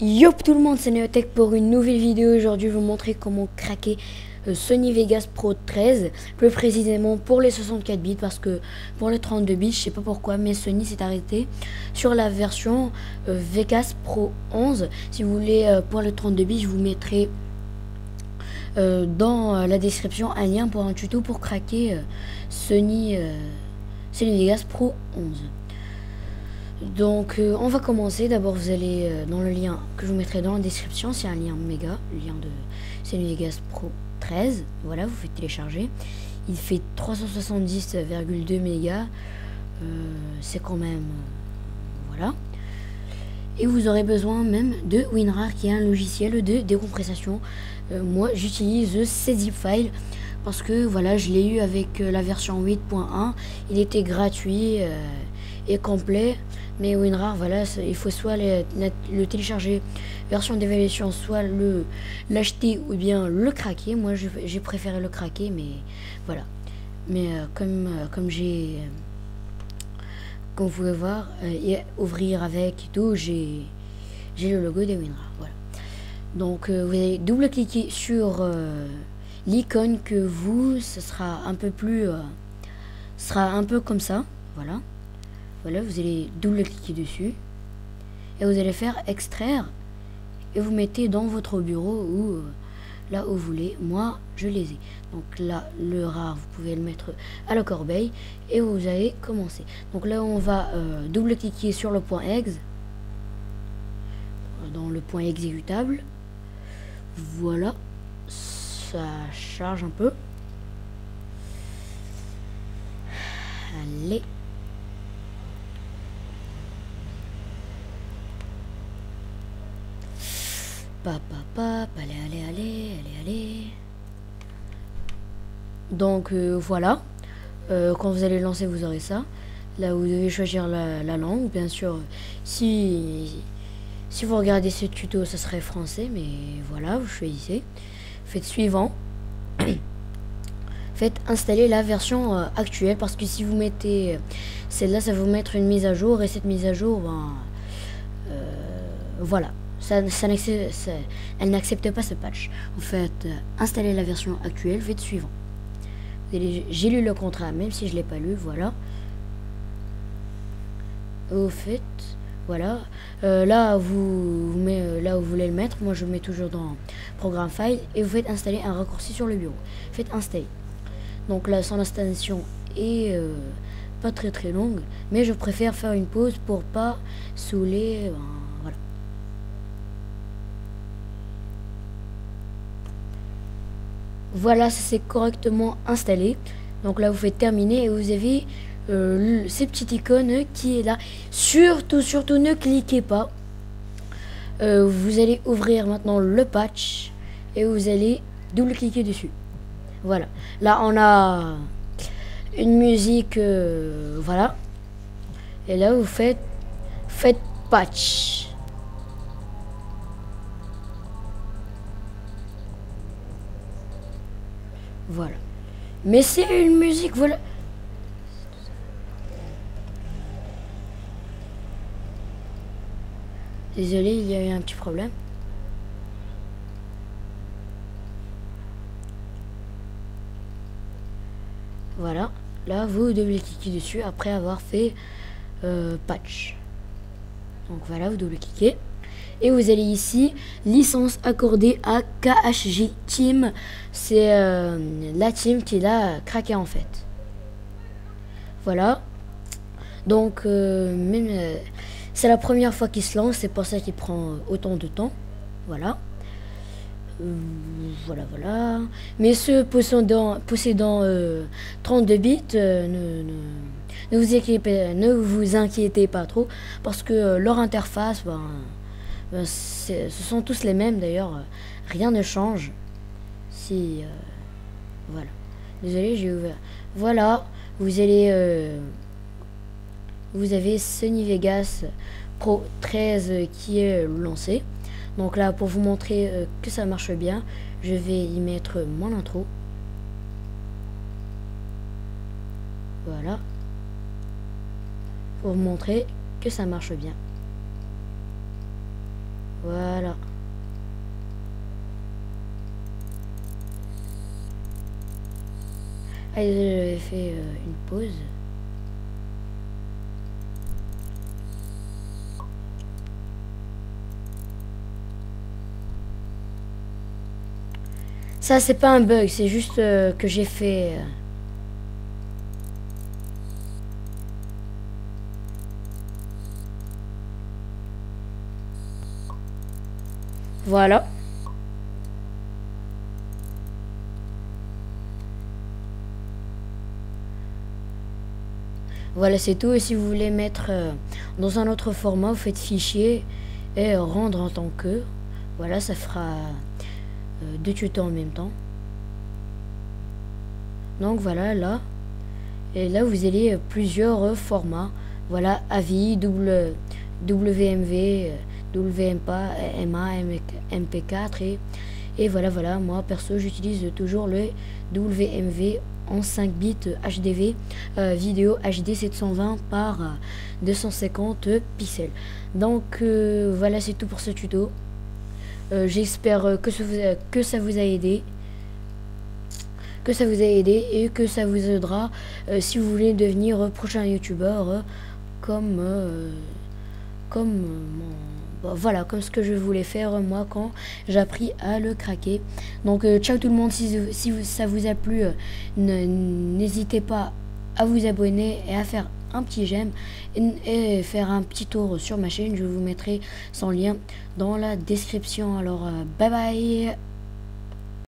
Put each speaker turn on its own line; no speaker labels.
Yo tout le monde, c'est Neotech pour une nouvelle vidéo. Aujourd'hui, je vais vous montrer comment craquer Sony Vegas Pro 13, plus précisément pour les 64 bits, parce que pour les 32 bits, je sais pas pourquoi, mais Sony s'est arrêté sur la version Vegas Pro 11. Si vous voulez, pour les 32 bits, je vous mettrai dans la description un lien pour un tuto pour craquer Sony Vegas Pro 11. Donc on va commencer. D'abord vous allez dans le lien que je vous mettrai dans la description. C'est un lien méga, le lien de Sony Vegas Pro 13. Voilà, vous faites télécharger. Il fait 370,2 mégas. C'est quand même voilà. Et vous aurez besoin même de WinRAR, qui est un logiciel de décompression. Moi j'utilise CZipFile parce que voilà, je l'ai eu avec la version 8.1. Il était gratuit et complet. Mais WinRAR, voilà, il faut soit le télécharger version d'évaluation, soit l'acheter ou bien le craquer. Moi j'ai préféré le craquer, mais voilà. Mais comme vous pouvez voir, et ouvrir avec et tout, j'ai le logo de WinRAR. Voilà. Donc vous allez double cliquer sur l'icône que ce sera un peu plus sera un peu comme ça. Voilà. Voilà, vous allez double cliquer dessus et vous allez faire extraire et vous mettez dans votre bureau ou là où vous voulez. Moi je les ai, donc là le rare vous pouvez le mettre à la corbeille et vous allez commencer. Donc là on va double cliquer sur le point exe, dans le point exécutable. Voilà, ça charge un peu. Allez, allez. Donc voilà, quand vous allez lancer, vous aurez ça. Là, vous devez choisir la langue. Bien sûr, si vous regardez ce tuto, ça serait français, mais voilà, vous choisissez. Faites suivant. Faites installer la version actuelle, parce que si vous mettez celle-là, ça va vous mettre une mise à jour, et cette mise à jour, ben, voilà. Elle n'accepte pas ce patch. Vous faites installer la version actuelle, faites suivant. J'ai lu le contrat, même si je l'ai pas lu, voilà. Vous faites, voilà. Là, là où vous voulez le mettre, moi je le mets toujours dans programme file, et vous faites installer un raccourci sur le bureau. Faites installer. Donc là, son installation est pas très longue, mais je préfère faire une pause pour pas saouler. Voilà. Voilà, ça s'est correctement installé. Donc là, vous faites terminer et vous avez ces petites icônes qui est là. Surtout, ne cliquez pas. Vous allez ouvrir maintenant le patch et vous allez double-cliquer dessus. Voilà. Là, on a une musique, voilà. Et là, vous faites patch. Voilà. Mais c'est une musique, voilà. Désolé, il y a eu un petit problème. Voilà. Là, vous devez cliquer dessus après avoir fait patch. Donc voilà, vous double-cliquez. Et vous allez ici, licence accordée à KHJ Team. C'est la team qui l'a craqué en fait. Voilà. Donc, c'est la première fois qu'il se lance, c'est pour ça qu'il prend autant de temps. Voilà. Voilà. Mais ceux possédant 32 bits, ne vous inquiétez pas trop, parce que leur interface, ce sont tous les mêmes d'ailleurs, rien ne change. Voilà, désolé, j'ai ouvert. Voilà, vous avez Sony Vegas Pro 13 qui est lancé. Donc là, pour vous montrer que ça marche bien, je vais y mettre mon intro. Voilà, pour vous montrer que ça marche bien. Voilà. Allez, j'avais fait une pause. Ça, c'est pas un bug, c'est juste que j'ai fait... Voilà. Voilà, c'est tout. Et si vous voulez mettre dans un autre format, vous faites fichier et rendre en tant que. Voilà, ça fera deux tutos en même temps. Donc voilà, là. Et là, vous avez plusieurs formats. Voilà, AVI, WMV, WMPA, MA, MP4 et voilà, moi perso j'utilise toujours le WMV en 5 bits HDV vidéo HD 720 par 250 pixels. Donc voilà, c'est tout pour ce tuto. J'espère que ça vous a aidé. Et que ça vous aidera si vous voulez devenir prochain youtubeur comme voilà, comme ce que je voulais faire moi quand j'ai appris à le craquer. Donc ciao tout le monde, si ça vous a plu, n'hésitez pas à vous abonner et à faire un petit j'aime et faire un petit tour sur ma chaîne. Je vous mettrai son lien dans la description. Alors bye bye.